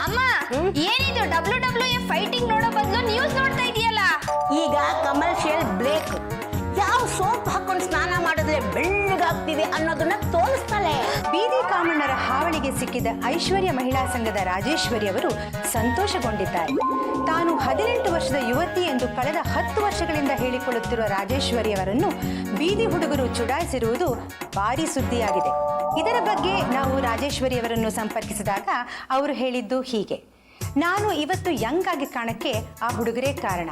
ಅಮ್ಮ ಏನಿದು WWE fighting ನೋಡೋ ಬದಲು ನ್ಯೂಸ್ ನೋಡ್ತಾ ಇದೆಯಲ್ಲ. ಈಗ ಕಮರ್ಷಿಯಲ್ ಬ್ರೇಕ್. ಯಾವ ಸೋಪ್ ಹಾಕೊಂಡು ಸ್ನಾನ ಮಾಡಿದ್ರೆ ಬೆಳ್ಳಗಾಗ್ತೀವಿ ಅನ್ನೋದನ್ನ ತೋರಿಸ್ತಾಳೆ. ಬೀದಿ ಕಾಮಣ್ಣರ ಹಾವಳಿಗೆ ಸಿಕ್ಕಿದ ಐಶ್ವರ್ಯ ಮಹಿಳಾ ಸಂಘದ ರಾಜೇಶ್ವರಿ ಅವರು ಸಂತೋಷಗೊಂಡಿದ್ದಾರೆ. ತಾನು 18 ವರ್ಷದ ಯುವತಿ ಎಂದು ಕಳೆದ 10 ವರ್ಷಗಳಿಂದ ಹೇಳಿಕೊಳ್ಳುತ್ತಿರುವ ರಾಜೇಶ್ವರಿ ಅವರನ್ನು ಬೀದಿ ಹುಡುಗರು ಚುಡಾಯಿಸಿರುವುದು ಭಾರಿ ಸುದ್ದಿಯಾಗಿದೆ. ಇದರ ಬಗ್ಗೆ ನಾವು ರಾಜೇಶ್ವರಿ ಅವರನ್ನು ಸಂಪರ್ಕಿಸಿದಾಗ ಅವರು ಹೇಳಿದ್ದು ಹೀಗೆ: ನಾನು ಇವತ್ತು ಯಂಗ್ ಆಗಿ ಕಾಣಕ್ಕೆ ಆ ಹುಡುಗರೇ ಕಾರಣ.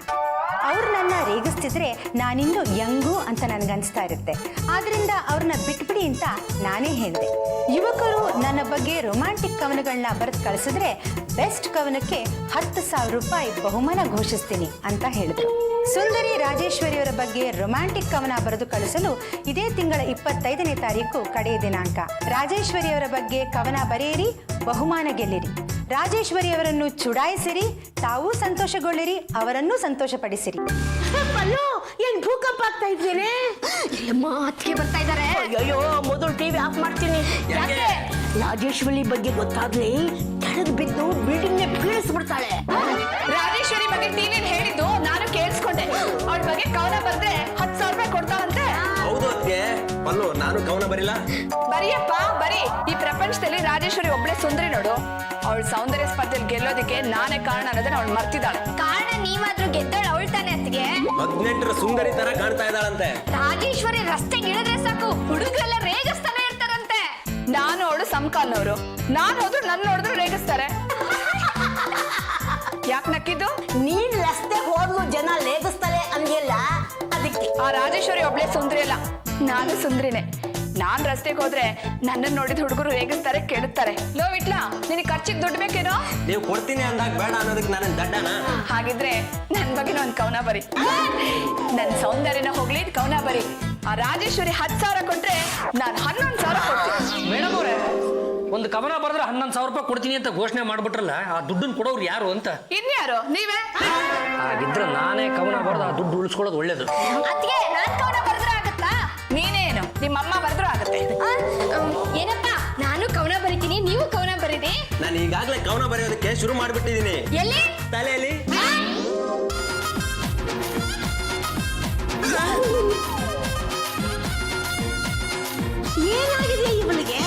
ಅವ್ರು ನನ್ನ ರೇಗಿಸ್ತಿದ್ರೆ ನಾನಿನ್ನು ಯಂಗು ಅಂತ ನನಗನ್ನಿಸ್ತಾ ಇರುತ್ತೆ. ಆದ್ರಿಂದ ಅವ್ರನ್ನ ಬಿಟ್ಬಿಡಿ ಅಂತ ನಾನೇ ಹೇಳಿದೆ. ಯುವಕರು ನನ್ನ ಬಗ್ಗೆ ರೊಮ್ಯಾಂಟಿಕ್ ಕವನಗಳನ್ನ ಬರೆದು ಕಳಿಸಿದ್ರೆ ಬೆಸ್ಟ್ ಕವನಕ್ಕೆ 10,000 ರೂಪಾಯಿ ಬಹುಮಾನ ಘೋಷಿಸ್ತೀನಿ ಅಂತ ಹೇಳಿದ್ರು. ಸುಂದರಿ ರಾಜೇಶ್ವರಿಯವರ ಬಗ್ಗೆ ರೊಮ್ಯಾಂಟಿಕ್ ಕವನ ಬರೆದು ಕಳಿಸಲು ಇದೇ ತಿಂಗಳ 25ನೇ ತಾರೀಕು ಕಡೆಯ ದಿನಾಂಕ. ರಾಜೇಶ್ವರಿಯವರ ಬಗ್ಗೆ ಕವನ ಬರೆಯಿರಿ, ಬಹುಮಾನ ಗೆಲ್ಲಿರಿ. ರಾಜೇಶ್ವರಿಯವರನ್ನು ಚುಡಾಯಿಸಿರಿ, ತಾವೂ ಸಂತೋಷಗೊಳ್ಳಿರಿ, ಅವರನ್ನೂ ಸಂತೋಷಪಡಿಸಿರಿ. ಏನ್ ಭೂಕಂಪ ಆಗ್ತಾ ಇದ್ದೇನೆ? ಅತ್ತಿಗೆ ಬರ್ತಾ ಇದ್ದಾರೆ. ಅಯ್ಯೋ, ಮೊದಲು ಟಿವಿ ಆಫ್ ಮಾಡ್ತೀನಿ. ಯಾಕೆ? ರಾಜೇಶ್ವರಿ ಬಗ್ಗೆ ಗೊತ್ತಾಗ್ಲಿ ಕೆಳಗೆ ಬಿದ್ದು ಬಿಲ್ಡಿಂಗ್ ಬೀಳಿಸ್ಬಿಡ್ತಾಳೆ. ರಾಜೇಶ್ವರಿ ಬಗ್ಗೆ ಟಿವಿ ಹೇಳಿದ್ದು ನಾನು ಕೇಳಿಸ್ಕೊಂಡೆ. ಅವಳ ಬಗ್ಗೆ ಕವನ ಬಂದ್ರೆ 10,000 ರೂಪಾಯಿ ಕೊಡ್ತಾವಂತೆ. ಹೌದು ಅದಕ್ಕೆ ಪಲ್ಲು, ನಾನು ಕವನ ಬರಿಲ್ಲ. ಬರಿಯಪ್ಪ ಬರಿ. ಈ ಪ್ರಪಂಚದಲ್ಲಿ ರಾಜೇಶ್ವರಿ ಒಬ್ಳೆ ಸುಂದರಿ ನೋಡು. ಅವಳ ಸೌಂದರ್ಯ ಸ್ಪರ್ಧೆಯಲ್ಲಿ ಗೆಲ್ಲೋದಕ್ಕೆ ನಾನೇ ಕಾರಣ ಅನ್ನೋದನ್ನ ಅವಳು ಮರ್ತಿದ್ದಾಳೆ. ಕಾರಣ ನೀವಾದ್ರೂ ಗೆದ್ದವಳು ಅವಳು ತಾನೆ ಅತ್ತಿಗೆ. 18ರ ಸುಂದರಿ ತರ ಕಾಣ್ತಾ ಇದ್ದಾಳಂತೆ. ರಾಜೇಶ್ವರಿ ರಸ್ತೆಗೆ ಇಳಿದ್ರೆ ಸಾಕು ಹುಡುಗರೆಲ್ಲ ರೇಗಿಸ್ತಾನೆ ಇರ್ತಾರಂತೆ. ನಾನು ಅವಳು ಸಮಕಾಲನವರು. ನಾನು ಹೋದ್ರು ನನ್ನ ನೋಡಿದ್ರು ರೇಗಿಸ್ತಾರೆ. ಯಾಕೆ ನಕ್ಕಿದ್ದು? ನೀನ್ ರಸ್ತೆ ಹೋದ್ಲು ಜನ ಲೇಗಿಸ್ತಾರೆ ಅಂದಿಲ್ಲ, ಅದಕ್ಕೆ. ಆ ರಾಜೇಶ್ವರಿ ಒಬ್ಳೆ ಸುಂದರಿ ಅಲ್ಲ, ನಾನು ಸುಂದರಿನೇ. ನಾನ್ ರಸ್ತೆಗೆ ಹೋದ್ರೆ ನನ್ನನ್ನು ನೋಡಿದ ಹುಡುಗರು ರೇಗಿಸ್ತಾರೆ, ಕೆಡುತ್ತಾರೆ. ಲೋ ವಿಟ್ಲಾ, ನಿನಗೆ ಖರ್ಚಿಗೆ ದುಡ್ಡು ಬೇಕೇನೋ? ನೀವು ಕೊಡ್ತೀನಿ ಅಂದಾಗ ಬೇಡ ಅನ್ನೋದಕ್ಕೆ ನಾನು ದಡ್ಡನ? ಹಾಗಿದ್ರೆ ನನ್ ಬಗ್ಗೆ ಒಂದ್ ಕವನ ಬರಿ. ನನ್ ಸೌಂದರ್ಯನ ಹೋಗ್ಲಿ, ಕವನ ಬರಿ. ಆ ರಾಜೇಶ್ವರಿ 10,000 ಕೊಟ್ರೆ ನಾನು 11,000 ಕೊಡ್ತೀನಿ. ಮೇಡಮ್ ಅವರೇ, ಒಂದು ಕವನ ಬರೆದ್ರೆ 11,000 ರೂಪಾಯಿ ಕೊಡ್ತೀನಿ ಅಂತ ಘೋಷಣೆ ಮಾಡ್ಬಿಟ್ರಲ್ಲ, ಆ ದುಡ್ಡನ್ನು ಕೊಡೋರು ಯಾರು ಅಂತ? ಇನ್ಯಾರು? ನೀವೇ? ಹಾಗಿದ್ರೆ ನಾನೇ ಕವನ ಬರೆದು ಆ ದುಡ್ಡು ಉಳಿಸ್ಕೊಳ್ಳೋದು ಒಳ್ಳೇದು. ಅದ್ಕೆ ನಾನ್ ಕವನ ಬರೆದ್ರೆ ಆಗತ್ತಾ? ನೀನೇನು ನಿಮ್ಮಮ್ಮ ಬರೆದ್ರು ಆಗತ್ತೆ. ಏನಪ್ಪ, ನಾನು ಕವನ ಬರಿತೀನಿ, ನೀವು ಕವನ ಬರೀರಿ. ನಾನು ಈಗಾಗಲೇ ಕವನ ಬರೆಯೋದಕ್ಕೆ ಶುರು ಮಾಡ್ಬಿಟ್ಟಿದ್ದೀನಿ. ಎಲ್ಲಿ? ತಲೆಯಲ್ಲಿ. ಏನಾಗಿದೆ ಇವಳಿಗೆ?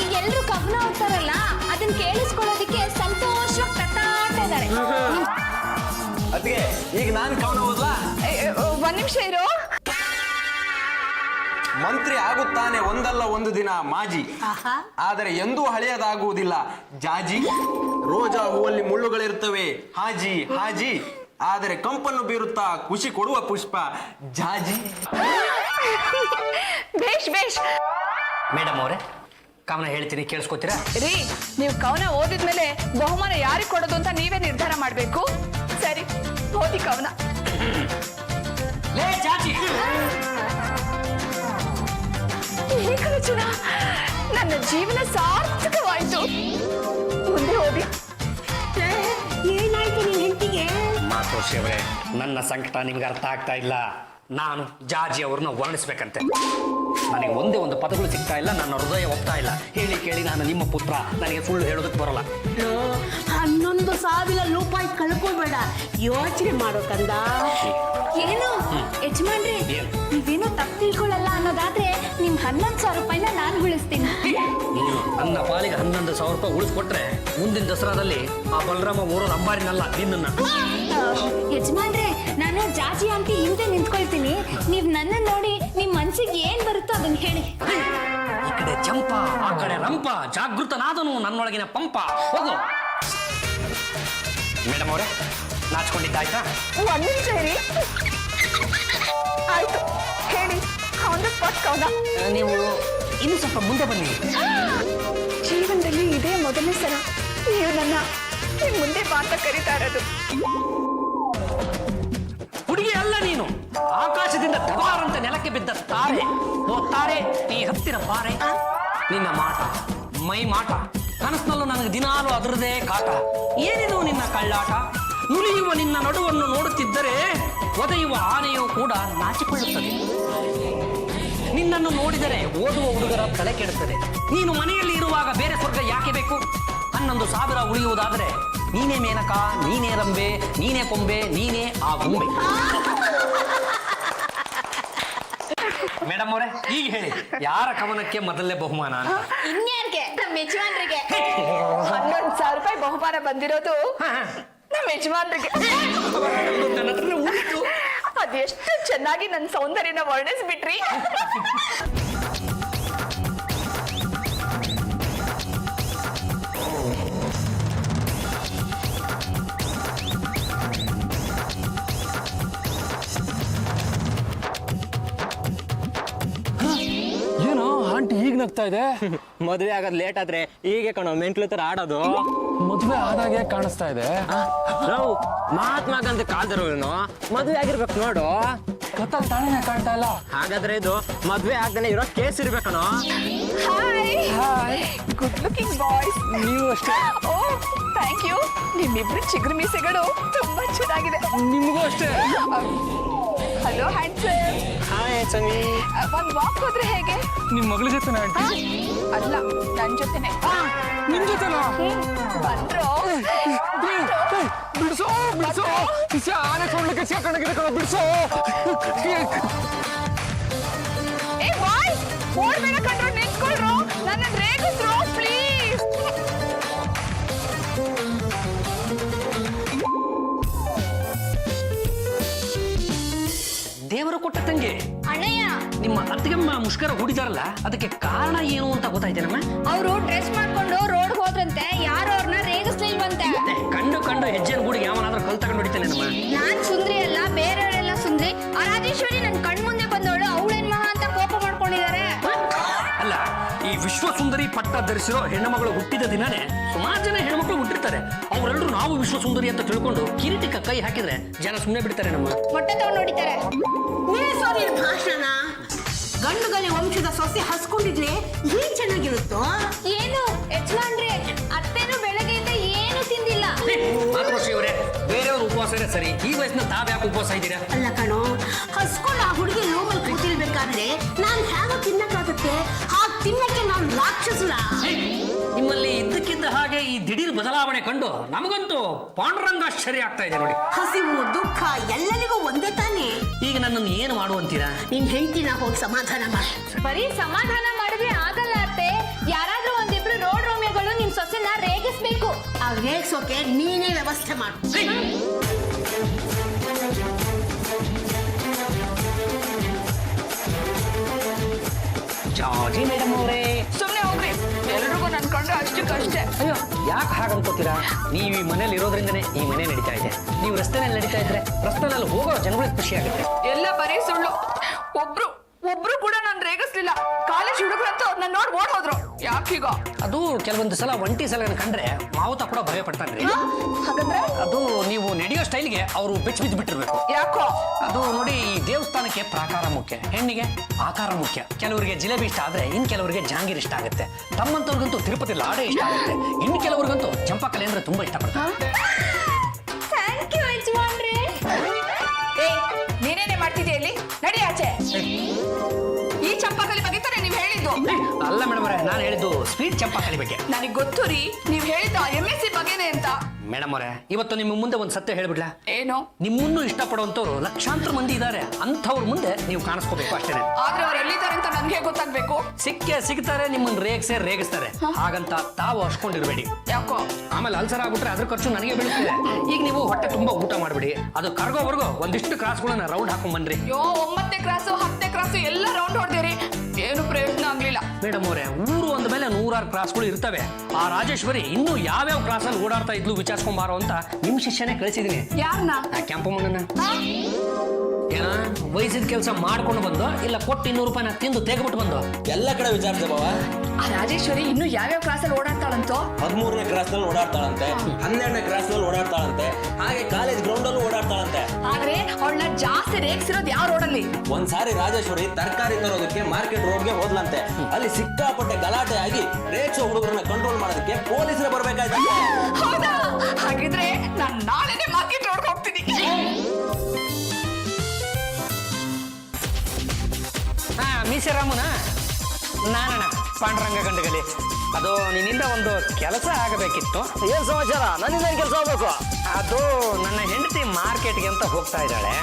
ಈಗ ಎಲ್ರು ಕವನ ಓದ್ತಾರಲ್ಲ, ಅದನ್ನ ಕೇಳಿಸ್ಕೊಳ್ಳೋದಕ್ಕೆ ಸಂತೋಷವಾಗಿ ತಟ್ಟಾಡ್ತಾ ಇದ್ದಾರೆ. ಅದಕ್ಕೆ ಈಗ ನಾನು ಕವನ ಓದ್ಲಾ? ಒಂದ್ ನಿಮಿಷ ಇರು. ಮಂತ್ರಿ ಆಗುತ್ತಾನೆ ಒಂದಲ್ಲ ಒಂದು ದಿನ ಮಾಜಿ, ಆದರೆ ಎಂದೂ ಹಳೆಯದಾಗುವುದಿಲ್ಲ ಜಾಜಿ. ರೋಜಾ ಹೂವಲ್ಲಿ ಮುಳ್ಳುಗಳಿರುತ್ತವೆ ಹಾಜಿ ಹಾಜಿ, ಆದರೆ ಕಂಪನ್ನು ಬೀರುತ್ತಾ ಖುಷಿ ಕೊಡುವ ಪುಷ್ಪ ಜಾಜಿ. ಬೇಷ್ ಬೇಷ್. ಮೇಡಮ್ ಅವರೇ, ಕವನ ಹೇಳ್ತೀನಿ, ಕೇಳಿಸ್ಕೊತೀರಾ? ರೀ, ನೀವು ಕವನ ಓದಿದ್ಮೇಲೆ ಬಹುಮಾನ ಯಾರಿಗೆ ಕೊಡೋದು ಅಂತ ನೀವೇ ನಿರ್ಧಾರ ಮಾಡ್ಬೇಕು. ಸರಿ, ಓದಿ ಕವನ. ಲೇ ಚಾಚಿ, ಏಕವಚನ. ನನ್ನ ಜೀವನ ಸಾರ್ಥಕವಾಯ್ತು. ಮುಂದೆ ಓದಿ. ಏನಾಯ್ತು ನಿನ್ ಹೆಂಡತಿಗೆ? ಮಾತೋಶ್ರೀ ಅವರೇ, ನನ್ನ ಸಂಕಟ ನಿಮ್ಗೆ ಅರ್ಥ ಆಗ್ತಾ ಇಲ್ಲ. ನಾನು ಜಾಜಿ ಅವ್ರನ್ನ ವರ್ಣಿಸ್ಬೇಕಂತೆ. ನನಗೆ ಒಂದೇ ಒಂದು ಪದಗಳು ಸಿಗ್ತಾ ಇಲ್ಲ, ನನ್ನ ಹೃದಯ ಒಪ್ತಾ ಇಲ್ಲ. ಹೇಳಿ ಕೇಳಿ ನಾನು ನಿಮ್ಮ ಪುತ್ರ, ನನಗೆ ಸುಳ್ಳು ಹೇಳೋದಕ್ಕೆ ಬರೋಲ್ಲ. 11,000 ರೂಪಾಯಿ ಕಳ್ಕೊಬೇಡ, ಯೋಚನೆ ಮಾಡೋ ಕಂದ. ಏನು ಯಜಮಾನ್ರಿ, ನೀವೇನೋ ತಪ್ಪು ತಿಳ್ಕೊಳ್ಳಲ್ಲ ಅನ್ನೋದಾದ್ರೆ ನಿಮ್ 11,000 ರೂಪಾಯಿನ ನಾನು ಉಳಿಸ್ತೀನಿ. ನೀನು ನನ್ನ ಪಾಲಿಗೆ 11,000 ರೂಪಾಯಿ ಉಳಿಸ್ಕೊಟ್ರೆ ಮುಂದಿನ ದಸರಾದಲ್ಲಿ ಆ ಬಲರಾಮ ಊರೋದು ಅಂಬಾರಿನಲ್ಲ, ನಿನ್ನ. ಯಜಮಾನ್ರೆ, ನಾನು ಜಾಜಿ ಆಂಟಿ ಹಿಂದೆ ನಿಂತ್ಕೊಳ್ತೀನಿ. ನೀವ್ ನನ್ನ ನೋಡಿ ನಿಮ್ ಮನ್ಸಿಗೆ ಏನ್ ಬರುತ್ತೋ ಅದನ್ನ ಹೇಳಿ. ಈ ಕಡೆ ಚಂಪ, ಆ ಕಡೆ ರಂಪ, ಜಾಗೃತನಾದನು ನನ್ನೊಳಗಿನ ಪಂಪ. ಹೋಗು. ಮೇಡಮ್ ಅವರೇ, ನಾಚ್ಕೊಂಡಿದ್ದಾಯ್ತಾ? ಒಂದ್ ನಿಮಿಷ ಇರಿ. ಆಯ್ತು, ಹೇಳಿ. ಅವನ ಸ್ಪಾಟ್ ಕವನ. ನೀವು ಇನ್ನು ಸ್ವಲ್ಪ ಮುಂದೆ ಬನ್ನಿ. ಜೀವನದಲ್ಲಿ ಇದೇ ಮೊದಲನೇ ಸಲ ನೀವು ನನ್ನ ನಿಮ್ ಮುಂದೆ ಮಾತ ಕರೀತಾ ಇರೋದು. ಹುಡುಗಿ ಅಲ್ಲ ನೀನು, ಆಕಾಶದಿಂದ ದಬಾರಂತ ನೆಲಕ್ಕೆ ಬಿದ್ದ ತಾರೆ. ತಾರೆ, ನೀ ಹತ್ತಿರ ಬಾರೆ. ನಿನ್ನ ಮಾಟ, ಮೈ ಮಾಟ, ಕನಸಿನಲ್ಲೂ ನನಗೆ ದಿನಾಲು ಅದರದೇ ಕಾಟ. ಏನಿದು ನಿನ್ನ ಕಳ್ಳಾಟ? ನುಲಿಯುವ ನಿನ್ನ ನಡುವನ್ನು ನೋಡುತ್ತಿದ್ದರೆ ಒದೆಯುವ ಆನೆಯೂ ಕೂಡ ನಾಚಿಕೊಳ್ಳುತ್ತದೆ. ನಿನ್ನನ್ನು ನೋಡಿದರೆ ಓದುವ ಹುಡುಗರ ತಲೆ ಕೆಡುತ್ತದೆ. ನೀನು ಮನೆಯಲ್ಲಿ ಇರುವಾಗ ಬೇರೆ ಸ್ವರ್ಗ ಯಾಕೆ ಬೇಕು? 1,000 ಉಳಿಯುವುದಾದ್ರೆ ನೀನೇ ಮೇನಕ, ನೀನೇ ರಂಬೆ, ನೀನೇ ಕೊಂಬೆ, ನೀನೇ ಆ ಗೊಂಬೆ. ಮೇಡಮ್ ಅವರೇ, ಈಗ ಹೇಳಿ, ಯಾರ ಕವನಕ್ಕೆ ಮೊದಲನೇ ಬಹುಮಾನ ಅಂತ? ಇನ್ಯಾರಿಗೆ? ನಮ್ಮ ಯಜಮಾನ್ರಿಗೆ 11,000 ರೂಪಾಯಿ ಬಹುಮಾನ ಬಂದಿರೋದು ನಮ್ಮ ಯಜಮಾನ್ರಿಗೆ. ನನ್ನ ಹತ್ರ ಉಂಟು. ಅದೆಷ್ಟು ಚೆನ್ನಾಗಿ ನನ್ನ ಸೌಂದರ್ಯನ ವರ್ಣಿಸ್ಬಿಟ್ರಿ. ಏನೋ ಆಂಟಿ ಈಗ ನಗ್ತಾ ಇದೆ. ಮದುವೆ ಆಗೋದ್ ಲೇಟ್ ಆದ್ರೆ ಹೀಗೆ ಕಣೋ ಮೆಂಟ್ಲು ತರ ಆಡೋದು. ಮದುವೆ ಆದಾಗೆ ಕಾಣಿಸ್ತಾ ಇದೆ. ಮಹಾತ್ಮ ಗಾಂಧಿ ಕಾಲ್ದಿರೋನು ಮದುವೆ ಆಗಿರ್ಬೇಕು ನೋಡು. ಕತ್ತಲ್ ತಾನೇ ಕಾಣ್ತಾ ಇಲ್ಲ. ಹಾಗಾದ್ರೆ ಇದು ಮದ್ವೆ ಆಗ್ದೇನೆ ಇರೋ ಕೇಸ್ ಇರ್ಬೇಕಣೋ. Hi, good looking boys. ನೀವು ಅಷ್ಟೇ. ಓ ಥ್ಯಾಂಕ್ ಯು. ನಿಮ್ಮಿಬ್ರು ಚಿಗುರು ಮೀಸೆಗಳು ತುಂಬಾ ಚೆನ್ನಾಗಿದೆ. ನಿಮಗೂ ಅಷ್ಟೇ. Hello handsome. ಹಾಯ್ ಸಮಿ. ಒಂದ್ ವಾಕ್ ಹೋದ್ರೆ ಹೇಗೆ? ನಿಮ್ ಮಗಳ ಜೊತೆ ಆಂಟಿ? ಅಲ್ಲ, ನನ್ ಜೊತೆನೆ. ನಿಮ್ ಜೊತೆನಾ? ಬಂದ್ರು. ಬಿಡಿಸೋ ಬಿಡಿಸೋ, ಆನೆ ಕೊಂಡ್ಲಿಕ್ಕೆ ಸಿಕ್ಕಾಕೊಂಡಿದೆ ಕಣ, ಬಿಡಿಸೋ. ಏ ಬಾಯ್ಸ್, ಓಡ್ಬೇಡ ಕಂಡ್ರು, ನಿಂತ್ಕೊಳ್ರು, ನನ್ನ ರೇಗಿಸ್ರು ಪ್ಲೀಸ್. ದೇವರು ಕೊಟ್ಟ ತಂಗಿ, ಅಣ್ಣಯ್ಯ, ನಿಮ್ಮ ಅತ್ತಿಗೆಮ್ಮ ಮುಷ್ಕರ ಹೂಡಿದಾರಲ್ಲ, ಅದಕ್ಕೆ ಕಾರಣ ಏನು ಅಂತ ಗೊತ್ತಾಯ್ತೇನಮ್ಮ? ಅವರು ಡ್ರೆಸ್ ಮಾಡ್ಕೊಂಡು ರೋಡ್ ಹೋದ್ರಂತೆ, ಯಾರು ಅವ್ರನ್ನ ರೇಗಿಸ್ಲಿಲ್ವಂತೆ. ಕಂಡು ಕಂಡು ಹೆಜ್ಜೆನ ಗೂಡಿಗೆ ಯಾವನಾದ್ರೂ ಕಲ್ ತಗೊಂಡು ಹೊಡಿತಾನೆ ನಮ್ಮ. ನಾನ್ ಸುಂದ್ರಿ ಅಲ್ಲ, ಬೇರೆಯವರೆಲ್ಲ ಸುಂದ್ರಿ. ಆ ರಾಜೇಶ್ವರಿ ನನ್ ಕಣ್ ಮುಂದೆ ಬಂದವಳು, ಅವಳೇನ್ ಮಹಾ ಅಂತ ಕೋಪ ಮಾಡ್ಕೊಂಡಿದ್ದಾರೆ. ಅಲ್ಲ, ಈ ವಿಶ್ವ ಸುಂದರಿ ಪಟ್ಟ ಧರಿಸಿರೋ ಹೆಣ್ಣುಮಗಳು ಹುಟ್ಟಿದ ದಿನನೇ ಸುಮಾರು ಜನ ಹೆಣ್ಮಕ್ಳು ಹುಟ್ಟಿರ್ತಾರೆ. ಅವರೆಲ್ಲರೂ ನಾವು ವಿಶ್ವ ಸುಂದರಿ ಅಂತ ತಿಳ್ಕೊಂಡು ಕಿರೀಟಕ್ಕೆ ಕೈ ಹಾಕಿದ್ರೆ ಜನ ಸುಮ್ಮನೆ ಬಿಡ್ತಾರೆ ನಮ್ಮ. ಮೊಟ್ಟೆ ತಗೊಂಡು ಹೊಡಿತಾರೆ. ನಿಲ್ಲಿಸೋರಿ ಭಾಷಣ. ಗಂಡುಗಲಿ ವಂಶದ ಸೊಸೆ ಹಸ್ಕೊಂಡಿದ್ರೆ ಏನ್ ಚೆನ್ನಾಗಿರುತ್ತೋ. ಏನು ಯಜಮಾನ್ರೆ, ಅತ್ತೆನೂ ಬೆಳಗ್ಗೆಯಿಂದ ಏನು ತಿಂದಿಲ್ಲ. ಮಾತೃಶ್ರೀ ಅವರೇ, ಬೇರೆಯವ್ರ ಉಪವಾಸ ಇದೆ ಸರಿ, ಈ ವಯಸ್ಸಿನ ತಾವ್ಯಾಕೆ ಉಪವಾಸ ಇದ್ದೀರಾ? ಅಲ್ಲ ಕಣೋ, ಹಸ್ಕೊಂಡು ಆ ಹುಡುಗಿ ಲೋಮಲ್ ಕೂತಿರ್ಬೇಕಾದ್ರೆ ನಾನ್ ಹೇಗೋ ತಿನ್ನಕ್ಕಾಗುತ್ತೆ? ಹಾಗೆ ತಿನ್ನಕ್ಕೆ ನಾನು ರಾಕ್ಷಸುರ. ನಿಮ್ಮಲ್ಲಿ ಇದ್ದಕ್ಕಿದ್ದ ಹಾಗೆ ಈ ದಿಢೀರ್ ಬದಲಾವಣೆ ಕಂಡು ನಮಗಂತೂ ಪಾಂಡುರಂಗಾಶ್ಚರ್ಯ ಆಗ್ತಾ ಇದೆ ನೋಡಿ. ಹಸಿವು ದುಃಖ ಎಲ್ಲರಿಗೂ ಒಂದೇ ತಾನೇ. ಈಗ ನನ್ನನ್ನು ಏನು ಮಾಡುವಂತೀರಾ? ನಿನ್ ಹೆಂಡತಿನ ಹೋಗಿ ಸಮಾಧಾನ ಮಾಡಿ. ಬರೀ ಸಮಾಧಾನ ಮಾಡಿದ್ರೆ ಆಗಲ್ಲ ಅತ್ತೆ. ಯಾರಾದ್ರೂ ಒಂದಿಬ್ರು ರೋಡ್ ರೋಮಿಯೋಗಳು ನಿಮ್ ಸೊಸೆನ ರೇಗಿಸ್ಬೇಕು. ಆ ರೇಗ್ಸೋಕೆ ನೀನೇ ವ್ಯವಸ್ಥೆ ಮಾಡು. ಜಾಜಿ ಮೇಡಮ್ ಅವರೇ, ಸುಮ್ನೆ ಹೋಗ್ರಿ, ಎಲ್ರಿಗೂ ನನ್ ಕಂಡ್ರೆ ಅಷ್ಟಕ್ಕಷ್ಟೇ. ಅಯ್ಯೋ ಯಾಕೆ ಹಾಗನ್ಕೋತೀರಾ? ನೀವು ಈ ಮನೇಲಿ ಇರೋದ್ರಿಂದನೇ ಈ ಮನೆ ನಡೀತಾ ಇದೆ. ನೀವು ರಸ್ತೆನಲ್ಲಿ ನಡೀತಾ ಇದ್ರೆ ರಸ್ತೆನಲ್ಲಿ ಹೋಗೋ ಜನಗಳಿಗೆ ಖುಷಿ ಆಗುತ್ತೆ. ಎಲ್ಲ ಬರೀ ಸುಳ್ಳು. ಒಬ್ರು ಕೂಡ ನಾನ್ ರೇಗಿಸ್ಲಿಲ್ಲ. ಕಾಲೇಜ್ ಹುಡುಗರಂತೂ ಅವ್ರನ್ನ ನೋಡಿ ಓಡ್ ಹೋದ್ರು. ಯಾಕೀಗ? ಅದು ಕೆಲವೊಂದು ಸಲ ಒಂಟಿ ಸಲ ಕಂಡ್ರೆ ಮಾವುತ ಕೂಡ ಭಯ ಪಡ್ತಾನ್ರಿ. ಹಾಗಂದ್ರೆ ಅದು ನೀವು ನಡೆಯೋ ಸ್ಟೈಲ್ಗೆ ಅವರು ಬೆಚ್ಚ ಬಿದ್ದು ಬಿಟ್ಟಿರ್ಬೇಕು. ಯಾಕೋ? ಅದು ನೋಡಿ, ಈ ದೇವಸ್ಥಾನಕ್ಕೆ ಪ್ರಾಕಾರ ಮುಖ್ಯ, ಹೆಣ್ಣಿಗೆ ಆಕಾರ ಮುಖ್ಯ. ಕೆಲವರಿಗೆ ಜಿಲೇಬಿ ಇಷ್ಟ ಆದ್ರೆ ಇನ್ ಕೆಲವರಿಗೆ ಜಾಂಗೀರ್ ಇಷ್ಟ ಆಗುತ್ತೆ. ತಮ್ಮಂತವ್ರಿಗಂತೂ ತಿರುಪತಿ ಲಾಡೆ ಇಷ್ಟ ಆಗುತ್ತೆ. ಇನ್ನು ಕೆಲವರಿಗಂತೂ ಚಂಪಾಕಲೆ ಅಂದ್ರೆ ತುಂಬಾ ಇಷ್ಟಪಡ್ತಾರೆ. ಥ್ಯಾಂಕ್ ಯು ಯಜಮಾನ್ರೆ. ನೀನೇನೆ ಮಾಡ್ತಿದ್ಯಾ ಇಲ್ಲಿ? ನಡಿ ಆಚೆ. ಈ ಚಂಪಾಕಲಿ ಬಗ್ಗೆ ತಾನೇ ನೀವ್ ಹೇಳಿದ್ದು? ಅಲ್ಲ ಮೇಡಮ್ ಅವರೇ, ನಾನು ಹೇಳಿದ್ದು ಸ್ವೀಟ್ ಚಂಪಾಕಲಿ ಬಗ್ಗೆ. ನನಗ್ ಗೊತ್ತು ರೀ, ನೀವ್ ಹೇಳಿದ್ದ MSc ಬಗ್ಗೆನೆ ಅಂತ. ಮೇಡಮ್ ಅವರೇ, ಇವತ್ತು ನಿಮ್ಮ ಮುಂದೆ ಒಂದು ಸತ್ಯ ಹೇಳ್ಬಿಡ್ಲಾ? ಏನು? ನಿಮ್ಮನ್ನು ಇಷ್ಟಪಡುವಂತವ್ರು ಲಕ್ಷಾಂತರ ಮಂದಿ ಇದ್ದಾರೆ. ಅಂಥವ್ರ ಮುಂದೆ ನೀವು ಕಾಣಿಸ್ಕೋಬೇಕು ಅಷ್ಟೇನೆ. ಆದ್ರೆ ಅವ್ರು ಎಲ್ಲಿದ್ದಾರೆ ಅಂತ ನನ್ಗೆ ಗೊತ್ತಾಗ್ಬೇಕು. ಸಿಗ್ತಾರೆ, ನಿಮ್ಮನ್ನ ರೇಗಿಸ್ತಾರೆ. ಹಾಗಂತ ತಾವು ಹಚ್ಕೊಂಡಿರ್ಬೇಡಿ. ಯಾಕೋ? ಆಮೇಲೆ ಅಲ್ಸರ್ ಆಗ್ಬಿಟ್ರೆ ಅದ್ರ ಖರ್ಚು ನನಗೆ ಬೀಳುತ್ತೆ. ಈಗ ನೀವು ಹೊಟ್ಟೆ ತುಂಬಾ ಊಟ ಮಾಡ್ಬಿಡಿ, ಅದು ಕರ್ಗೋವರೆಗೂ ಒಂದಿಷ್ಟು ಕ್ರಾಸ್ಗಳನ್ನ ರೌಂಡ್ ಹಾಕೊಂಡ್ ಬನ್ರಿ. 9ನೇ ಕ್ರಾಸು 10ನೇ ಕ್ರಾಸು ಎಲ್ಲ ರೌಂಡ್ ಹೊಡೆದಿರಿ, ಏನು ಪ್ರಯೋಜನ ಆಗ್ಲಿಲ್ಲ. ಮೇಡಮ್ ಅವರೇ, ಊರು ಅಂದ ಮೇಲೆ 100 ಕ್ರಾಸ್ಗಳು ಇರ್ತವೆ. ಆ ರಾಜೇಶ್ವರಿ ಇನ್ನೂ ಯಾವ್ಯಾವ ಕ್ರಾಸಲ್ಲಿ ಓಡಾಡ್ತಾ ಇದ್ಲು ವಿಚಾರಿಸ್ಕೊಂಬಾರೋ ಅಂತ ನಿಮ್ ಶಿಷ್ಯನೇ ಕಳಿಸಿದೀನಿ. ಯಾರನ್ನ? ಆ ಕೆಂಪಮ್ಮನ. ಏನ ವಯಸ್ಸಿದ ಕೆಲಸ ಮಾಡ್ಕೊಂಡು ಬಂದು, ಇಲ್ಲ ಕೊಟ್ಟು 200 ರೂಪಾಯಿನ ತಿಂದು ತೆಗೆಬಿಟ್ಟು ಬಂದು? ಎಲ್ಲ ಕಡೆ ವಿಚಾರಿಸಿದೆ ಬಾವ. ಆ ರಾಜೇಶ್ವರಿ ಇನ್ನು ಯಾವ್ಯಾವ ಕ್ರಾಸಲ್ಲಿ ಓಡಾಡ್ತಾಳಂತೋ? 13ನೇ ಕ್ರಾಸ್ ನಲ್ಲಿ ಓಡಾಡ್ತಾಳಂತೆ, 12ನೇ ಕ್ರಾಸ್ ನಲ್ಲಿ ಓಡಾಡ್ತಾಳಂತೆ, ಹಾಗೆ ಕಾಲೇಜ್ ಗ್ರೌಂಡ್ ಅಲ್ಲೂ ಓಡಾಡ್ತಾಳಂತೆ. ಆದ್ರೆ ಅವಳನ್ನ ಜಾಸ್ತಿ ರೇಗಿಸಿರೋದು ಯಾವ ರೋಡಲ್ಲಿ? ಒಂದ್ಸಾರಿ ರಾಜೇಶ್ವರಿ ತರಕಾರಿ ತರೋದಕ್ಕೆ ಮಾರ್ಕೆಟ್ ರೋಡ್ಗೆ ಹೋದ್ಲಂತೆ. ಅಲ್ಲಿ ಸಿಕ್ಕಾಪಟ್ಟೆ ಗಲಾಟೆ ಆಗಿ ರೇಗ್ಸೋ ಹುಡುಗರನ್ನ ಕಂಟ್ರೋಲ್ ಮಾಡೋದಕ್ಕೆ ಪೊಲೀಸರೇ ಬರ್ಬೇಕಾಯ್ತು. ಹೌದಾ? ಹಾಗಿದ್ರೆ ನಾನ್ ನಾಳೆನೆ ಮಾರ್ಕೆಟ್ ರೋಡ್ ಹೋಗ್ತೀನಿ. ಮೀಸೆ ರಾಮುನ ನಾನಣ್ಣ ಪಾಂಡುರಂಗ ಗಂಡಗಲಿ ಅದು ನಿನ್ನಿಂದ ಒಂದು ಕೆಲಸ ಆಗಬೇಕಿತ್ತು. ಏನ್ ಸಮಾಚಾರ? ನನ್ನಿಂದ ಏನ್ ಕೆಲಸ ಆಗ್ಬೇಕು? ಅದು ನನ್ನ ಹೆಂಡತಿ ಮಾರ್ಕೆಟ್ಗೆ ಅಂತ ಹೋಗ್ತಾ ಇದ್ದಾಳೆ.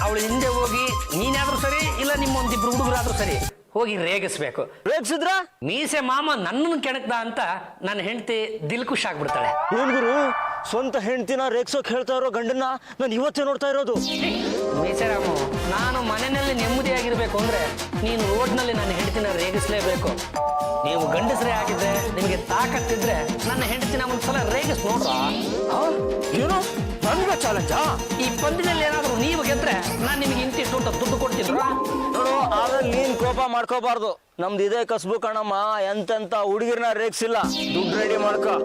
ಅವಳು ಹಿಂದೆ ಹೋಗಿ ನೀನಾದ್ರೂ ಸರಿ ಇಲ್ಲ ನಿಮ್ಮ ಒಂದಿಬ್ರು ಹುಡುಗರಾದ್ರೂ ಸರಿ ಹೋಗಿ ರೇಗಿಸ್ಬೇಕು. ರೇಗಿಸಿದ್ರ ಮೀಸೆ ಮಾಮ ನನ್ನನ್ನು ಕೆಣಕ್ದ ಅಂತ ನನ್ನ ಹೆಂಡತಿ ದಿಲ್ ಖುಷ್ ಆಗ್ಬಿಡ್ತಾಳೆ. ಏನ್ ಗುರು, ಸ್ವಂತ ಹೆಂಡ್ತಿನ ರೇಗ್ಸೋಕ್ ಹೇಳ್ತಾ ಇರೋ ಗಂಡನ್ನ ನಾನು ಇವತ್ತೇ ನೋಡ್ತಾ ಇರೋದು. ಮೀಸೆರಾಮು, ನಾನು ಮನೆಯಲ್ಲಿ ನೆಮ್ಮದಿಯಾಗಿರ್ಬೇಕು ಅಂದ್ರೆ ನೀನು ರೋಡ್ನಲ್ಲಿ ನನ್ನ ಹೆಂಡತಿನ ರೇಗಿಸ್ಲೇಬೇಕು. ನೀವು ಗಂಡಸರೇ ಆಗಿದ್ರೆ ನಿಮಗೆ ತಾಕತ್ತಿದ್ರೆ ನನ್ನ ಹೆಂಡತಿನ ಒಂದ್ಸಲ ರೇಗಿಸ್ ನೋಡ್ರ. ಏನು ನನ್ಗೆ ಚಾಲೆಂಜಾ? ಈ ಪಂದ್ಯದಲ್ಲಿ ಏನಾದ್ರು ನೀವು ಗೆದ್ರೆ ನಾನು ನಿಮಗೆ ಇಂತಿಷ್ಟು ಅಂತ ದುಡ್ಡು ಕೊಡ್ತೀನಿ. ನೋಡು, ಆದ್ರೆ ನೀನ್ ಕೋಪ ಮಾಡ್ಕೋಬಾರ್ದು. ನಮ್ದು ಇದೇ ಕಸ್ಬು ಕಣಮ್ಮ, ಎಂತೆಂತ ಹುಡುಗಿರ್ನ ರೇಗ್ಸಿಲ್ಲ. ದುಡ್ಡು ರೆಡಿ ಮಾಡ್ಕೋ.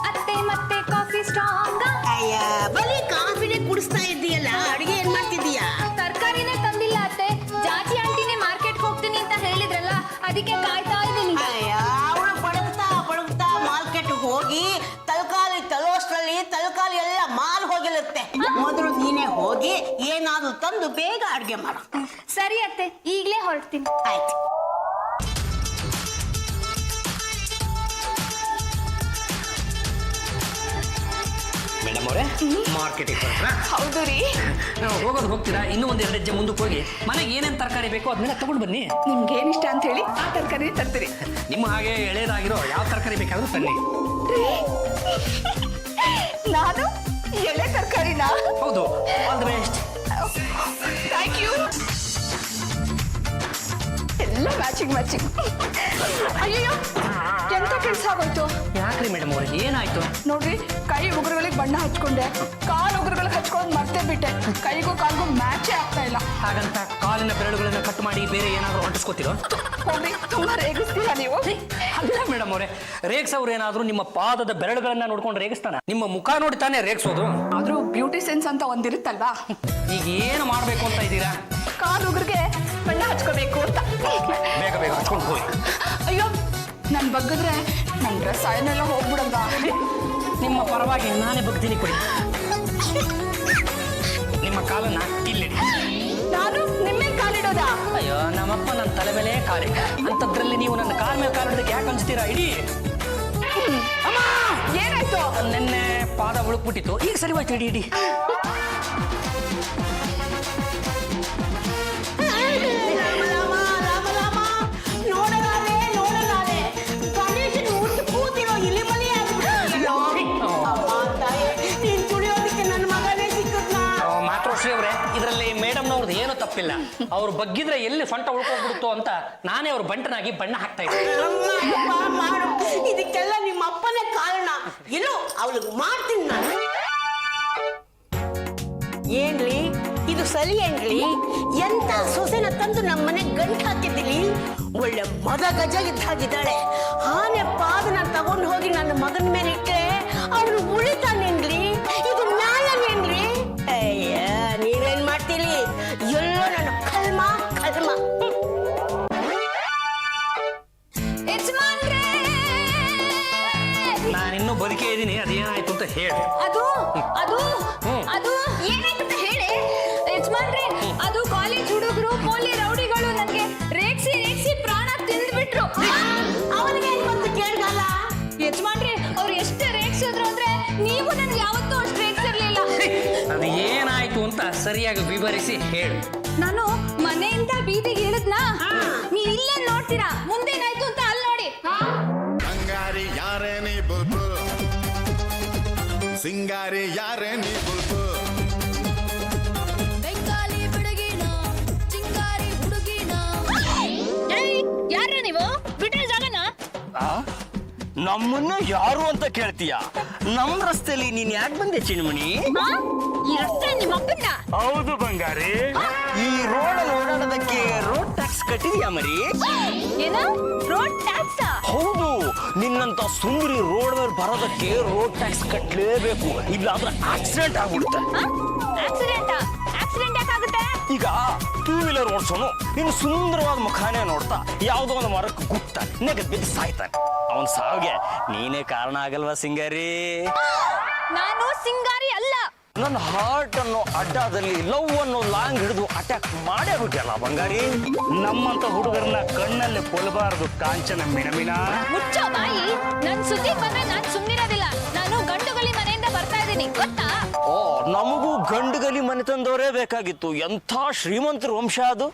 ಅತ್ತೆ ಮತ್ತೆ ಕಾಫಿ ಸ್ಟ್ರಾಂಗ್. ಅಯ್ಯ, ಬರೀ ಕಾಫಿನೇ ಕುಡಿಸ್ತಾ ಇದ್ದೀಯಲ್ಲ, ಅಡಿಗೆ ಏನ್ ಮಾಡ್ತಿದ್ದೀಯಾ? ತರಕಾರಿನೇ ತಂದಿಲ್ಲ ಅತ್ತೆ. ಜಾಜಿ ಆಂಟಿನೇ ಮಾರ್ಕೆಟ್ ಹೋಗ್ತೀನಿ ಅಂತ ಹೇಳಿದ್ರಲ್ಲ, ಅದಕ್ಕೆ ಕಾಯ್ತಾ ಇದ್ದೀನಿ. ಅಯ್ಯ, ಅವಳು ಬಡಗ್ತಾ ಮಾರ್ಕೆಟ್ ಹೋಗಿ ತಲಕಾಲಿ ಎಲ್ಲ ಮಾಲ್ ಹೋಗಿರುತ್ತೆ. ಮೊದಲು ನೀನೇ ಹೋಗಿ ಏನಾದ್ರು ತಂದು ಬೇಗ ಅಡ್ಗೆ ಮಾಡು. ಸರಿ ಅತ್ತೆ, ಈಗ್ಲೇ ಹೊರಡ್ತೀನಿ. ಆಯ್ತು. ಮೇಡಮ್ ಅವರೇ, ಮಾರ್ಕೆಟಿಗೆ ಬರ್ತೀರಾ? ಹೌದು ರೀ. ಹೋಗೋದು ಹೋಗ್ತೀರಾ? ಇನ್ನೂ ಒಂದ್ 2 ಹೆಜ್ಜೆ ಮುಂದಕ್ಕೆ ಹೋಗಿ ಮನೆಗೆ ಏನೇನು ತರಕಾರಿ ಬೇಕೋ ಅದನ್ನೆಲ್ಲ ತಗೊಂಡು ಬನ್ನಿ. ನಿಮ್ಗೆ ಏನ್ ಇಷ್ಟ ಅಂತ ಹೇಳಿ ಆ ತರಕಾರಿ ತರ್ತೀರಿ. ನಿಮ್ಮ ಹಾಗೆ ಎಳೆದಾಗಿರೋ ಯಾವ ತರಕಾರಿ ಬೇಕಾದ್ರೂ ತನ್ನಿ. ನಾನು ಎಳೆ ತರಕಾರಿನಾ? ಹೌದು. All the best. Thank you. ಎಲ್ಲ ಮ್ಯಾಚಿಂಗ್. ಅಯ್ಯೋ, ಎಂತ ಕೆಲಸ ಆಗೋಯ್ತು. ಯಾಕ್ರಿ ಮೇಡಮ್ ಅವ್ರೆ, ಏನಾಯ್ತು? ನೋಡ್ರಿ, ಕೈ ಉಗುರುಗಳಿಗೆ ಬಣ್ಣ ಹಚ್ಕೊಂಡೆ, ಕಾಲು ಉಗುರುಗಳಿಗೆ ಹಚ್ಕೊಂಡು ಮರ್ತೇ ಬಿಟ್ಟೆ. ಕೈಗೂ ಕಾಲ್ಗೂ ಮ್ಯಾಚೇ ಆಗ್ತಾ ಇಲ್ಲ. ಹಾಗಂತ ಕಾಲಿನ ಬೆರಳುಗಳನ್ನ ಕಟ್ ಮಾಡಿ ಬೇರೆ ಏನಾದ್ರು ಅಂಟಿಸ್ಕೋತಿರೋ? ಹೋಗ್ರಿ, ತುಂಬಾ ರೇಗಿಸ್ತೀರಾ ನೀವು. ಅಲ್ಲ ಮೇಡಮ್ ಅವರೇ, ರೇಗ್ಸವ್ರು ಏನಾದ್ರು ನಿಮ್ಮ ಪಾದದ ಬೆರಳುಗಳನ್ನ ನೋಡ್ಕೊಂಡು ರೇಗಿಸ್ತಾನ? ನಿಮ್ಮ ಮುಖ ನೋಡಿ ತಾನೇ ರೇಗಿಸೋದು. ಆದ್ರೂ ಬ್ಯೂಟಿ ಸೆನ್ಸ್ ಅಂತ ಒಂದಿರುತ್ತಲ್ವಾ? ಈಗ ಏನು ಮಾಡ್ಬೇಕು ಅಂತ ಇದ್ದೀರಾ? ಕಾಲು ಉಗುರಿಗೆ ಬಣ್ಣ ಹಚ್ಕೋಬೇಕು ಅಂತ. ಬೇಗ ಹಚ್ಕೊಂಡು ಹೋಗಿ. ಅಯ್ಯೋ, ನನ್ ಬಗ್ಗಿದ್ರೆ ನನ್ ಡ್ರೆಸ್ ಅಯನೆಲ್ಲ ಹೋಗ್ಬಿಡಲ್ವಾ? ನಿಮ್ಮ ಪರವಾಗಿ ನಾನೇ ಬಗ್ತೀನಿ, ಕೊಡಿ. ನಿಮ್ಮ ಕಾಲನ್ನ ಇಲ್ಲಿಡಿ. ನಾನು ನಿಮ್ಮೇ ಕಾಲಿಡೋದಾ? ಅಯ್ಯೋ, ನಮ್ಮಪ್ಪ ನನ್ನ ತಲೆ ಮೇಲೆ ಕಾಲಿಟ್ಟ ಅಂತದ್ರಲ್ಲಿ ನೀವು ನನ್ನ ಕಾಲ ಮೇಲೆ ಕಾಲಿಡೋದಕ್ಕೆ ಯಾಕೆ ಅನ್ಸ್ತೀರಾ? ಇಡೀ. ಅಮ್ಮ, ಏನಾಯ್ತು? ನೆನ್ನೆ ಪಾದ ಉಳುಕ್ಬಿಟ್ಟಿತ್ತು, ಈಗ ಸರಿ ಹೋಯ್ತು. ಇಡಿ. ರಾಮ, ನೋಡಲಾರೆ ಗಣೇಶನ ಹುಟ್ಟು ಕೂತಿರೋ ಇಲಿ ಮನೆ ನೀನ್ ತುಳಿಯೋದಕ್ಕೆ ನನ್ನ ಮಗನೇ ಸಿಕ್ಕದ್ನಾ? ಮಾತೃಶ್ರೀ ಅವರೇ, ಇದರಲ್ಲಿ ಮೇಡಮ್ನವ್ರದ್ದು ಏನೂ ತಪ್ಪಿಲ್ಲ. ಅವ್ರು ಬಗ್ಗಿದ್ರೆ ಎಲ್ಲಿ ಸೊಂಟ ಉಳ್ಕೊಂಡ್ಬಿಡುತ್ತೋ ಅಂತ ನಾನೇ ಅವ್ರ ಬಂಟನಾಗಿ ಬಣ್ಣ ಹಾಕ್ತಾ ಇದ್ದೆ. ಮಾಡು, ಇದಕ್ಕೆಲ್ಲ ನಿಮ್ಮ ಅಪ್ಪನೇ ಕಾರಣ. ಇಲ್ಲೋ ಅವಳಿಗೆ ಮಾಡ್ತೀನಿ ನಾನು. ಏನ್ಲಿ ಇದು ಸರಿ ಏನ್ಲಿ? ಎಂತ ಸೊಸೆನ ತಂದು ನಮ್ಮನೆ ಗಂಟು ಹಾಕಿದ್ದೀನಿ. ಒಳ್ಳೆ ಮದ ಗಜ ಇದ್ದಾಗಿದ್ದಾಳೆ. ಆನೆ ಪಾದನ ತಗೊಂಡು ಹೋಗಿ ನನ್ನ ಮಗನ ಮೇಲೆ ಇಟ್ಟರೆ ಅವನು ಉಳಿತಾನೇನ್ರಿ? ಇದು ನ್ಯಾಯವೇನ್ರಿ? ಅಯ್ಯ, ನೀವೇನ್ ಮಾಡ್ತೀರಿ? ಎಲ್ಲೋ ನನ್ನ ಕಲ್ಮ. ನಾನಿನ್ನೂ ಬದುಕೇ ಇದ್ದೀನಿ. ಅದೇನಾಯ್ತು ಅಂತ ಹೇಳಿ. ಅದು ಏನಾಯ್ತು ಅಂತ ಹೇಳಿ. ಯಜಮಾನ್ರೆ, ಅದು ಕಾಲೇಜ್ ಹುಡುಗರು ಪೋಲಿ ರೌಡಿಗಳು ನನಗೆ ರೇಗ್ಸಿ ಪ್ರಾಣ ತಿಂದ್ಬಿಟ್ರು. ಅವನಿಗೆ ಬಂದು ಕೇಳ್ದಲ್ಲ ಯಜಮಾನ್ರೆ, ಅವ್ರು ಎಷ್ಟು ರೇಗ್ಸಿದ್ರು ಅಂದ್ರೆ ನೀವು ನನ್ಗೆ ಯಾವತ್ತೂ ಅಷ್ಟು ರೇಗ್ಸಿರ್ಲಿಲ್ಲ. ಅದು ಏನಾಯ್ತು ಅಂತ ಸರಿಯಾಗಿ ವಿವರಿಸಿ ಹೇಳು. ನಾನು ಮನೆಯಿಂದ ಬೀದಿಗೆ ಇಳಿದ್ನಾ, ನೀವು ಇಲ್ಲೇ ನೋಡ್ತೀರಾ. ಮುಂದೇನಾಯ್ತು ಅಂತ ಅಲ್ಲಿ ನೋಡಿ. ಬಂಗಾರಿ ಯಾರೇ ನೀ ಬುಲ್ಬುಲ್, ಸಿಂಗಾರಿ ಯಾರೇ ನೀ ಬುಲ್ಬುಲ್. ಬೆಂಗಾಲಿ ಹುಡುಗಿನ, ಚಿಂಗಾರಿ ಹುಡುಗಿನ. ಯಾರ ನೀವು? ಬಿಟ್ರೆ ಜಾಗನ? ನಮ್ಮನ್ನ ಯಾರು ಅಂತ ಕೇಳ್ತೀಯ? ನಮ್ ರಸ್ತೆಯಲ್ಲಿ ನೀನ್ ಯಾಕೆ ಬಂದೆ ಚಿನ್ಮಣಿ? ಈ ರಸ್ತೆ ನಿಮ್ಮ ಅಪ್ಪನ? ಹೌದು ಬಂಗಾರಿ. ಈ ರೋಡಲ್ಲಿ ಓಡಾಡೋದಕ್ಕೆ ರೋಡ್ ಟ್ಯಾಕ್ಸ್ ಕಟ್ಟಿದ್ಯಾ ಮರಿ? ಏನ ರೋಡ್ ಟ್ಯಾಕ್ಸ್? ಹೌದು. ನಿನ್ನಂತ ಸುಂದರಿ ರೋಡ್ ಮೇಲೆ ಬರೋದಕ್ಕೆ ರೋಡ್ ಟ್ಯಾಕ್ಸ್ ಕಟ್ಟಲೇಬೇಕು, ಇಲ್ಲಾಂದ್ರೆ ಆಕ್ಸಿಡೆಂಟ್ ಆಗ್ಬಿಡುತ್ತೆ. ಆಕ್ಸಿಡೆಂಟ್ ಯಾಕಾಗುತ್ತೆ? ಈಗ 2 ವೀಲರ್ ಓಡಿಸೋನು ಇನ್ನು ಸುಂದರವಾದ ಮುಖಾನೇ ನೋಡ್ತಾ ಯಾವುದೋ ಒಂದು ಮರಕ್ಕೆ ಗುಟ್ಟಾನೆ, ನೆಗದ್ ಬಿದ್ದು ಸಾಯ್ತಾನೆ. ಅವನ್ ಸಾವಿಗೆ ನೀನೇ ಕಾರಣ ಆಗಲ್ವಾ ಸಿಂಗಾರಿ? ನಾನು ಸಿಂಗಾರಿ ಅಲ್ಲ. ನನ್ನ ಹಾರ್ಟ್ ಅನ್ನೋ ಅಡ್ಡಾದಲ್ಲಿ ಲವ್ ಅನ್ನೋ ಲಾಂಗ್ ಹಿಡಿದು ಅಟ್ಯಾಕ್ ಮಾಡೇ ಬಿಟ್ಟಲ್ಲ ಬಂಗಾರಿ. ನಮ್ಮಂತ ಹುಡುಗರನ್ನ ಕಣ್ಣಲ್ಲಿ ಕೊಲ್ಲಬಾರದು ಕಾಂಚನ ಮಿಣಮಿಣ. ಮುಚ್ಚೋ ಬಾಯಿ. ನನ್ ಸುದ್ದಿ ಬಂದ್ರೆ ನಾನ್ ಸುಮ್ನಿರೋದಿಲ್ಲ. ನಾನು ಗಂಡುಗಲಿ ಮನೆಯಿಂದ ಬರ್ತಾ ಇದ್ದೀನಿ ಗೊತ್ತಾ? ಓ, ನಮಗೂ ಗಂಡುಗಲಿ ಮನೆ ತಂದವರೇ ಬೇಕಾಗಿತ್ತು. ಎಂಥ ಶ್ರೀಮಂತರ ವಂಶ ಅದು.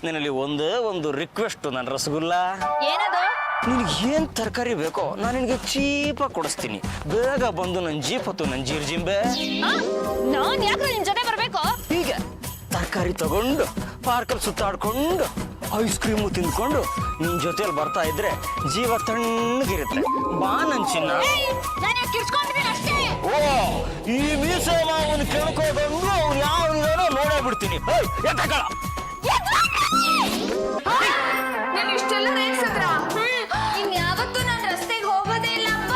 ನಿನ್ನಲ್ಲಿ ಒಂದೇ ಒಂದು ರಿಕ್ವೆಸ್ಟ್, ನನ್ನ ರಸಗುಲ್ಲ. ಏನದು? ನಿನಗೆ ಏನ್ ತರಕಾರಿ ಬೇಕೋ ನಾನು ನಿನಗೆ ಚೀಪಾಗಿ ಕೊಡಿಸ್ತೀನಿ. ಬೇಗ ಬಂದು ನನ್ನ ಜೀಪ್ ಹೊತ್ತು ನನ್ನ ಜೀರ್ಜಿಂಬೆ. ನಾನ್ ಯಾಕೆ ನಿನ್ ಜೊತೆ ಬರ್ಬೇಕು? ಹೀಗೆ ತರಕಾರಿ ತಗೊಂಡು ಪಾರ್ಕಲ್ಲಿ ಸುತ್ತಾಡ್ಕೊಂಡು ಐಸ್ ಕ್ರೀಮು ತಿಂದ್ಕೊಂಡು ನಿನ್ ಜೊತೆಲಿ ಬರ್ತಾ ಇದ್ರೆ ಜೀವ ತಣ್ಣಗಿರುತ್ತೆ. ಬಾ ನನ್ ಚಿನ್ನ. ನಾನು ಕಿರ್ಚ್ಕೊಂಡಿದ್ದೀನಿ ಅಷ್ಟೇ. ಓ, ಈ ಮೀಸೆ ಅವನು ಕೇಳ್ಕೊಂಡು ಅವ್ನು ಯಾವ ನೋಡೇ ಬಿಡ್ತೀನಿ. ನೀನ್ ಇಷ್ಟೆಲ್ಲ ರೇಗ್ಸಿದ್ರ? ಇನ್ಯಾವತ್ತೂ ನಾನು ರಸ್ತೆಗೆ ಹೋಗೋದೇ ಇಲ್ಲಪ್ಪ.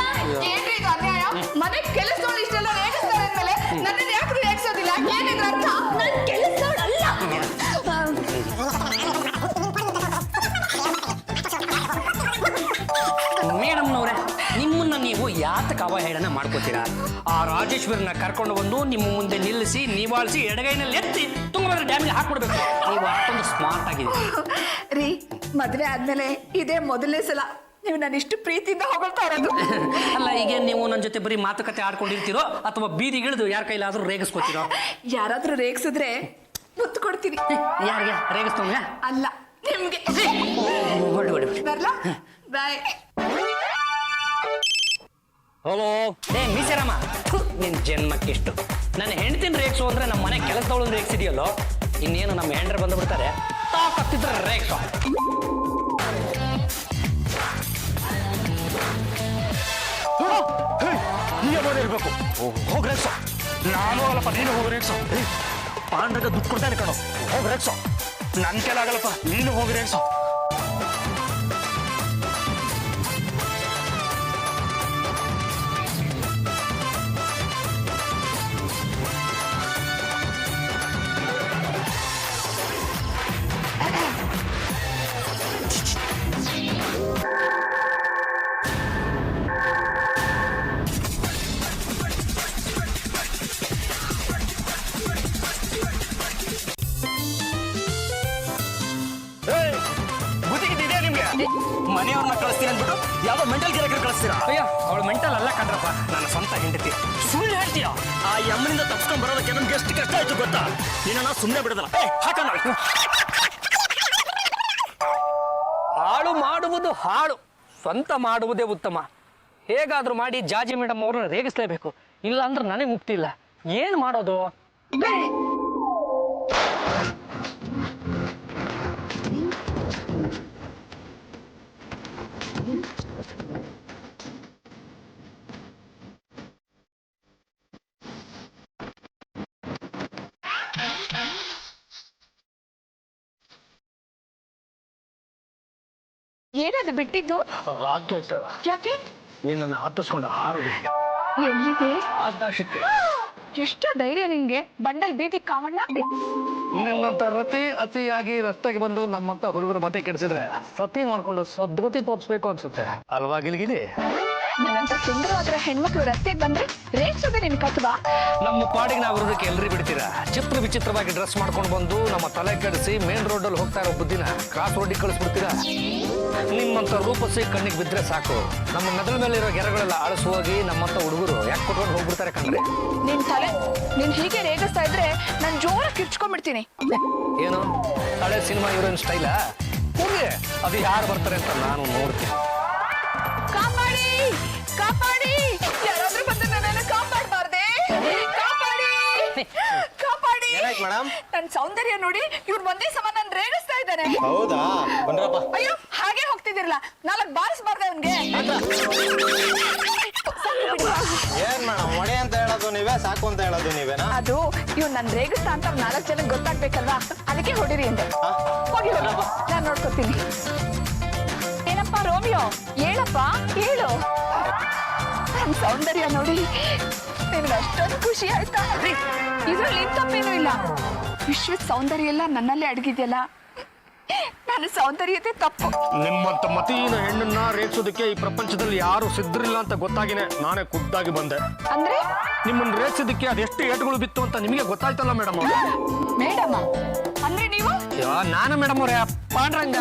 ಏನ್ರಿ ಇದು ಅನ್ಯಾಯ? ಮನೆ ಕೆಲಸದವ್ಳು ಇಷ್ಟೆಲ್ಲ ರೇಗಿಸ್ತಾರೆ ಅಂದ್ಮೇಲೆ ನನ್ನನ್ನ ಯಾಕೆ ರೇಗಿಸೋದಿಲ್ಲ? ಏನಿದ್ರ ಅರ್ಥ? ನನ್ ಕೆಲಸದವ್ಳಲ್ಲ. ಮೇಡಮ್ನವ್ರೆ, ನಿಮ್ಮನ್ನ ನೀವು ಯಾತಕ್ಕೆ ಅವಹೇಳನ ಮಾಡ್ಕೋತೀರಾ? ಆ ರಾಜೇಶ್ವರಿನ ಕರ್ಕೊಂಡು ಬಂದು ನಿಮ್ಮ ಮುಂದೆ ನಿಲ್ಲಿಸಿ ನಿವಾಳಿಸಿ ಎಡಗೈನಲ್ಲಿ ಎತ್ತಿ ತುಂಗಭದ್ರಾ ಡ್ಯಾಮ್ಗೆ ಹಾಕ್ಬಿಡ್ಬೇಕು. ನೀವು ಅಷ್ಟೊಂದು ಸ್ಮಾರ್ಟ್ ಆಗಿದೆ ರೀ. ಮದ್ವೆ ಆದ್ಮೇಲೆ ಇದೇ ಮೊದಲನೇ ಸಲ ನೀವು ನಾನು ಇಷ್ಟು ಪ್ರೀತಿಯಿಂದ ಹೊಗಳ್ತಾ ಇರೋದು. ಅಲ್ಲ, ಈಗ ನೀವು ನನ್ನ ಜೊತೆ ಬರೀ ಮಾತುಕತೆ ಆಡ್ಕೊಂಡಿರ್ತೀರೋ ಅಥವಾ ಬೀದಿಗಿಳಿದು ಯಾರ ಕೈಲಾದ್ರೂ ರೇಗಿಸ್ಕೋತೀರೋ? ಯಾರಾದ್ರೂ ರೇಗಿಸಿದ್ರೆ ಮುತ್ತು ಕೊಡ್ತೀನಿ. ಯಾರಿಗೆ ರೇಗಿಸ್ತೋಂಗ? ಅಲ್ಲ, ನಿಮ್ಗೆ. ಬರ್ಲಾ? ಬಾಯ್. ಹಲೋ. ಮೀಸರಮ್ಮ, ನಿನ್ ಜನ್ಮಕ್ಕಿಷ್ಟು. ನನ್ನ ಹೆಂಡತಿನ ರೇಗ್ಸು ಅಂದ್ರೆ ನಮ್ಮ ಮನೆ ಕೆಲಸದವಳನ್ನ ರೇಗ್ಸಿದೆಯಲ್ಲೋ. ಇನ್ನೇನು ನಮ್ಮ ಹೆಂಡ್ರೆ ಬಂದು ಬಿಡ್ತಾರೆ. ತಾಕತ್ತಿದ್ರೆ ರೇಗ್ಸೋ. ಇರ್ಬೇಕು. ಹೋಗ್ ರೇಗ್ಸೋ. ನಾನು ಅಲ್ಲಪ್ಪ, ನೀನು ಹೋಗಿ ರೇಗ್ಸೋ. ಪಾಂಡಗ ದುಡ್ಡು ಕೊಡ್ತಾನೆ ಕಣೋ. ಹೋಗಿ ರೇಗ್ಸೋ. ನನ್ ಕೈಲಾಗಲ್ಲಪ್ಪ, ನೀನು ಹೋಗಿ ರೇಗ್ಸೋ. ಮನೆಯವ್ರನ್ನ ಕಳಿಸ್ತೀನಿ ಅಂದ್ಬಿಟ್ಟು ಯಾವ್ದೋ ಮೆಂಟಲ್ ಗಿರಾಕಿ ಕಳಿಸ್ತೀರಾ? ಅಯ್ಯೋ, ಅವಳು ಮೆಂಟಲ್ ಅಲ್ಲ ಕಣ್ರಪ್ಪ, ನನ್ನ ಸ್ವಂತ ಹೆಂಡತಿ. ಸುಳ್ಳು ಹೇಳ್ತೀಯ? ಆ ಯಮ್ಮನಿಂದ ತಪ್ಸ್ಕೊಂಡ್ ಬರೋದಕ್ಕೆ ನಮ್ಗೆ ಎಷ್ಟು ಕಷ್ಟ ಆಯ್ತು ಗೊತ್ತಾ? ನಿನ್ನ ಸುಮ್ಮನೆ ಬಿಡದಲ್ಲ. ಹಾಳು ಮಾಡುವುದು ಹಾಳು, ಸ್ವಂತ ಮಾಡುವುದೇ ಉತ್ತಮ. ಹೇಗಾದ್ರೂ ಮಾಡಿ ಜಾಜಿ ಮೇಡಮ್ ಅವ್ರನ್ನ ರೇಗಿಸ್ಲೇಬೇಕು. ಇಲ್ಲ ಅಂದ್ರೆ ನನಗೆ ಮುಕ್ತಿ ಇಲ್ಲ. ಏನ್ ಮಾಡೋದು? ಏನದು ಬಿಟ್ಟಿದ್ದು? ಯಾಕೆ? ಏನನ್ನ ಹತ್ತಿಸ್ಕೊಂಡು ಹಾರು ಎಲ್ಲಿಗೆ? ಆಕಾಶಕ್ಕೆ. ಎಷ್ಟು ಧೈರ್ಯ ನಿಂಗೆ? ಬಂಡಲ್ ಬೀದಿ ಕಾವಣ್ಣ. ನಿನ್ನಂತ ರತಿ ಅತಿಯಾಗಿ ರಸ್ತೆಗೆ ಬಂದು ನಮ್ಮಂತ ಹುಡುಗರು ಮತ್ತೆ ಕೆಡಿಸಿದ್ರೆ ಸತಿ ಮಾಡ್ಕೊಂಡು ಸದ್ಗತಿ ತೋರಿಸ್ಬೇಕು ಅನ್ಸುತ್ತೆ ಅಲ್ವಾ ಗಿಲ್ಗಿಲಿ? ನನ್ನಂತ ಸುಂದರವಾದ ಹೆಣ್ಮಕ್ಳು ರಸ್ತೆಗೆ ಬಂದ್ರೆ ರೇಗ್ಸೋದೇ ನಿನ್ ಕತ್ವಾ? ನಮ್ಮ ಪಾಡಿಗೆ ನಾವು ಇರೋದಕ್ಕೆ ಎಲ್ರಿ ಬಿಡ್ತೀರಾ? ಚಿತ್ರ ವಿಚಿತ್ರವಾಗಿ ಡ್ರೆಸ್ ಮಾಡ್ಕೊಂಡು ಬಂದು ನಮ್ಮ ತಲೆ ಕೆಡಿಸಿ ಮೇನ್ ರೋಡಲ್ಲಿ ಹೋಗ್ತಾ ಇರೋ ಬುದ್ಧಿನ ಕ್ರಾಸ್ ರೋಡಿಗೆ ಕಳಿಸ್ಬಿಡ್ತೀರಾ? ನಿಮ್ಮಂತ ರೂಪಸಿ ಕಣ್ಣಿಗೆ ಬಿದ್ರೆ ಸಾಕು, ನಮ್ಮ ಮೆದಳ ಮೇಲೆ ಇರೋ ಗೆರೆಗಳೆಲ್ಲ ಅಳಸು ಹೋಗಿ ನಮ್ಮಂತ ಹುಡುಗರು ಯಾಕೆ ಕೊಟ್ಕೊಂಡು ಹೋಗ್ಬಿಡ್ತಾರೆ ಕಣ್ರಿ. ನಿನ್ ತಲೆ ನೀನ್ ಹೀಗೆ ರೇಗಿಸ್ತಾ ಇದ್ರೆ ನಾನ್ ಜೋರ ಕಿರ್ಚ್ಕೊಂಡ್ಬಿಡ್ತೀನಿ. ಏನು ಹಳೆ ಸಿನಿಮಾ ಹೀರೋಯಿನ್ ಸ್ಟೈಲ? ಹೋಗಿ ಅದು ಯಾರು ಬರ್ತಾರೆ ಅಂತ ನಾನು ನೋಡ್ತೀನಿ. ಕಾಪಾಡಿ, ಕಾಪಾಡಿ, ಯಾರಾದ್ರೂ ಬಂದು ನನ್ನನ್ನು ಕಾಪಾಡಬಾರ್ದೆ? ಕಾಪಾಡಿ, ಕಾಪಾಡಿ. ಮೇಡಮ್, ನನ್ ಸೌಂದರ್ಯ ನೋಡಿ ಇವ್ರು ಒಂದೇ ಸಮ ನನ್ ರೇಗಿಸ್ತಾ ಇದ್ದಾನೆ. ಹೌದಾ? ಬನ್ರಪ್ಪ. ಅಯ್ಯೋ, ಹಾಗೆ ಹೋಗ್ತಿದಿರಲ್ಲ, 4 ಬಾರಿಸ್ಬಾರ್ದೆ ಅವನ್ಗೆ. ಏನ್ ಮೇಡಮ್, ಹೊಡೆ ಅಂತ ಹೇಳೋದು ನೀವೇ, ಸಾಕು ಅಂತ ಹೇಳೋದು ನೀವೇನಾ? ಅದು ಇವ್ ನನ್ ರೇಗಿಸ್ತಾ ಅಂತ 4 ಜನಕ್ಕೆ ಗೊತ್ತಾಗ್ಬೇಕಲ್ವಾ, ಅದಕ್ಕೆ ಹೊಡಿರಿ ಅಂದೆ. ಹೋಗಿ ಹೋಗಿ, ನಾನ್ ನೋಡ್ಕೊತೀನಿ. ಏನಪ್ಪ ರೋಮಿಯೋ, ಹೇಳಪ್ಪ, ಹೇಳು. ನನ್ ಸೌಂದರ್ಯ ನೋಡಿ ನಿನ್ಗೆ ಅಷ್ಟೊಂದು ಖುಷಿ ಆಯ್ತಾ? ಇದ್ರಲ್ಲಿ ತಪ್ಪೇನೂ ಇಲ್ಲ. ವಿಶ್ವದ ಸೌಂದರ್ಯ ಎಲ್ಲ ನನ್ನಲ್ಲೇ ಅಡಗಿದ್ಯಲ್ಲ. ನನ್ನ ಸೌಂದರ್ಯತೆ ತಪ್ಪು. ನಿಮ್ಮಂತ ಮತೀನ ಹೆಣ್ಣನ್ನ ರೇಗಿಸೋದಕ್ಕೆ ಈ ಪ್ರಪಂಚದಲ್ಲಿ ಯಾರು ಸಿದ್ಧರಿಲ್ಲ ಅಂತ ಗೊತ್ತಾಗಿನೇ ನಾನೇ ಖುದ್ದಾಗಿ ಬಂದೆ. ಅಂದ್ರೆ ನಿಮ್ಮನ್ನ ರೇಗಿಸೋದಕ್ಕೆ ಅದೆಷ್ಟು ಏಟುಗಳು ಬಿತ್ತು ಅಂತ ನಿಮಗೆ ಗೊತ್ತಾಯ್ತಲ್ಲ ಮೇಡಮ್. ಮೇಡಮ್ ಅಂದ್ರೆ ನೀವು ನಾನು ಮೇಡಮ್ ಅವರೇ ಪಾಂಡ್ರಂಗ.